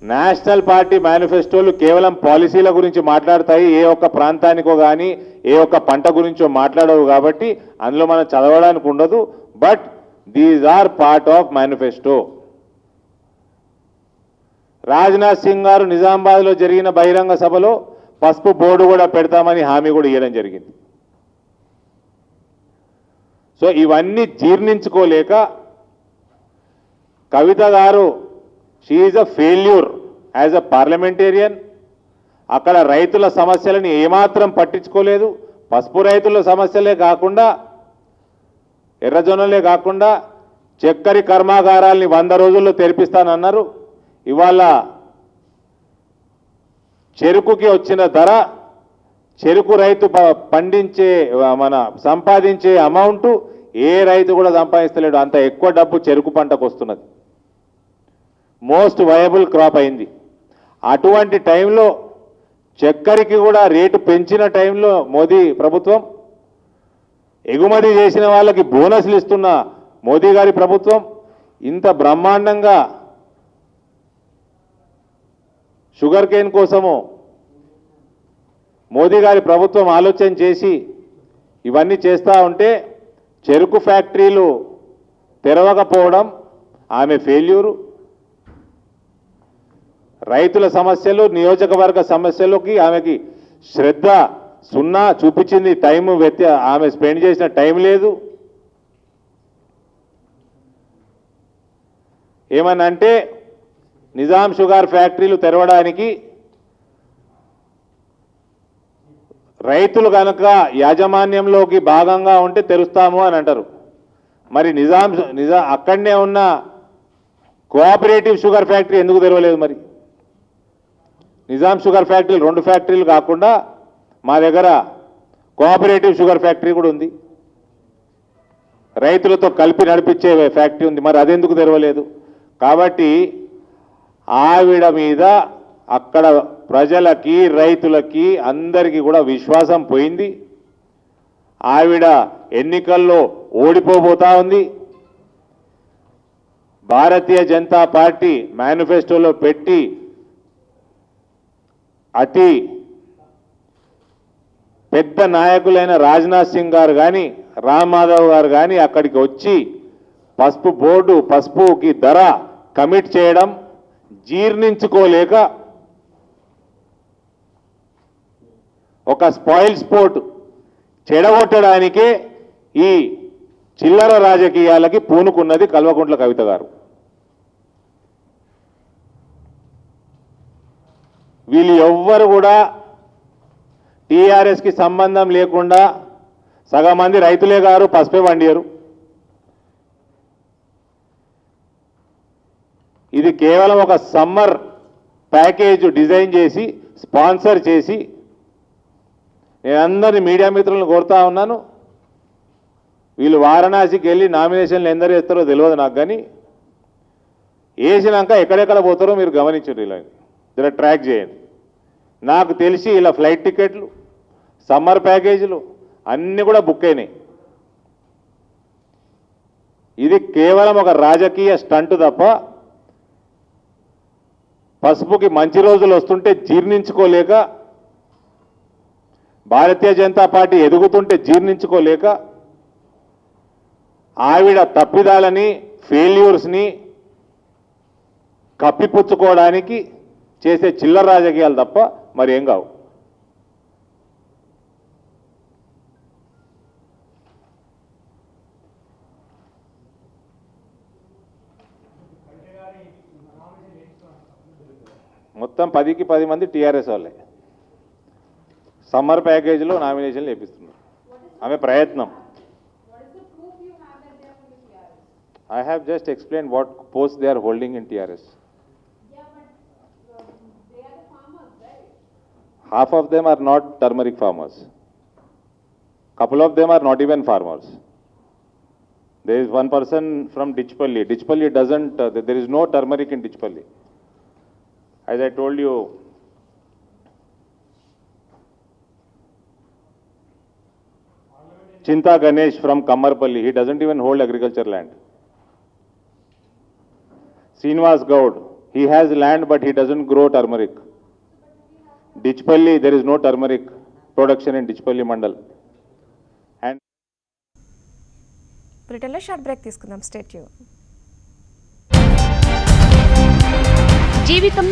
National party మేనిఫెస్టోలు కేవలం పాలసీల గురించి మాట్లాడతాయి, ఏ ఒక్క ప్రాంతానికో కానీ ఏ ఒక్క పంట గురించో మాట్లాడవు కాబట్టి అందులో మనం చదవడానికి ఉండదు. But these are part of manifesto. Rajnath Singh గారు నిజామాబాద్లో జరిగిన బహిరంగ సభలో పసుపు బోర్డు కూడా పెడతామని హామీ కూడా ఇవ్వడం జరిగింది. సో ఇవన్నీ జీర్ణించుకోలేక కవిత గారు she is a failure as a parliamentarian. అక్కడ రైతుల సమస్యలని ఏమాత్రం పట్టించుకోలేదు. పసుపు రైతుల సమస్యలే కాకుండా ఎర్రజొన్నలే కాకుండా చక్కెర కర్మాగారాల్ని 100 రోజుల్లో తెరిపిస్తానన్నారు. ఇవాళ చెరుకుకి వచ్చిన ధర, చెరుకు రైతు పండించే సంపాదించే అమౌంట్ ఏ రైతు కూడా సంపాదిస్తలేడు. అంత ఎక్కువ డబ్బు చెరుకు పంటకు వస్తున్నది. మోస్ట్ వయబుల్ క్రాప్ అయింది. అటువంటి టైంలో చక్కెరకి కూడా రేటు పెంచిన టైంలో మోదీ ప్రభుత్వం, ఎగుమతి చేసిన వాళ్ళకి బోనస్లు ఇస్తున్న మోదీ గారి ప్రభుత్వం, ఇంత బ్రహ్మాండంగా షుగర్ కేన్ కోసము మోదీ గారి ప్రభుత్వం ఆలోచన చేసి ఇవన్నీ చేస్తూ ఉంటే చెరుకు ఫ్యాక్టరీలు తెరవకపోవడం ఆమె ఫెయిల్యూరు. రైతుల సమస్యలు, నియోజకవర్గ సమస్యలకి ఆమెకి శ్రద్ధ సున్నా చూపించింది. ఆమె స్పెండ్ చేసిన టైం లేదు. ఏమనంటే నిజాం షుగర్ ఫ్యాక్టరీలు తెరవడానికి రైతులు కనుక యాజమాన్యంలోకి భాగంగా ఉంటే తెరుస్తాము అని అంటారు. మరి అక్కడనే ఉన్న కోఆపరేటివ్ షుగర్ ఫ్యాక్టరీ ఎందుకు తెరవలేదు? మరి నిజాం షుగర్ ఫ్యాక్టరీలు 2 ఫ్యాక్టరీలు కాకుండా మా దగ్గర కోఆపరేటివ్ షుగర్ ఫ్యాక్టరీ కూడా ఉంది, రైతులతో కలిపి నడిపించే ఫ్యాక్టరీ ఉంది. మరి అదెందుకు తెరవలేదు? కాబట్టి ఆవిడ మీద అక్కడ ప్రజలకి, రైతులకి, అందరికీ కూడా విశ్వాసం పోయింది. ఆవిడ ఎన్నికల్లో ఓడిపోబోతా ఉంది. భారతీయ జనతా పార్టీ మేనిఫెస్టోలో పెట్టి అతి పెద్ద నాయకులైన రాజ్నాథ్ సింగ్ గారు కానీ, రామ్ మాధవ్ గారు కానీ అక్కడికి వచ్చి పసుపు బోర్డు, పసుపుకి ధర కమిట్ చేయడం జీర్ణించుకోలేక ఒక స్పాయిల్ స్పోర్ట్ చెడగొట్టడానికే ఈ చిల్లర రాజకీయాలకి పూనుకున్నది కల్వకుంట్ల కవిత గారు. వీళ్ళు ఎవ్వరు కూడా టీఆర్ఎస్కి సంబంధం లేకుండా సగం మంది రైతులే గారు పసుపే వండియరు. ఇది కేవలం ఒక సమ్మర్ ప్యాకేజ్ డిజైన్ చేసి స్పాన్సర్ చేసి, నేను అందరినీ మీడియా మిత్రులను కోరుతా ఉన్నాను, వీళ్ళు వారణాసికి వెళ్ళి నామినేషన్లు ఎందరు వేస్తారో తెలియదు నాకు, కానీ వేసినాక ఎక్కడెక్కడ పోతారో మీరు గమనించండి. ఇలా ట్రాక్ చేయండి. నాకు తెలిసి ఇలా ఫ్లైట్ టికెట్లు, సమ్మర్ ప్యాకేజీలు అన్నీ కూడా బుక్ అయినాయి. ఇది కేవలం ఒక రాజకీయ స్టంట్ తప్ప పసుపుకి మంచి రోజులు వస్తుంటే జీర్ణించుకోలేక, భారతీయ జనతా పార్టీ ఎదుగుతుంటే జీర్ణించుకోలేక, ఆవిడ తప్పిదాలని, ఫెయిల్యూర్స్ని కప్పిపుచ్చుకోవడానికి చేసే చిల్లర రాజకీయాలు తప్ప మరి ఏం కావు. మొత్తం 10కి 10 మంది టీఆర్ఎస్ వాళ్ళే సమ్మర్ ప్యాకేజీలో నామినేషన్లు వేపిస్తున్నారు. ఆమె ప్రయత్నం. I have just explained what posts they are holding in TRS. Yeah, but they are the farmers, right? Half of them are not turmeric farmers. Couple of them are not even farmers. There is one person from Dichpalli. Dichpalli doesn't, there is no turmeric in Dichpalli. As I told you, Chinta Ganesh from Kamarpalli, he doesn't even hold agriculture land. Srinivas Gaud, He has land, but he doesn't grow turmeric. Dichpalli, there is no turmeric production in Dichpalli Mandal. And బ్రిటన్లో short break తీసుకుందాం. Stay tune. జీవితంలో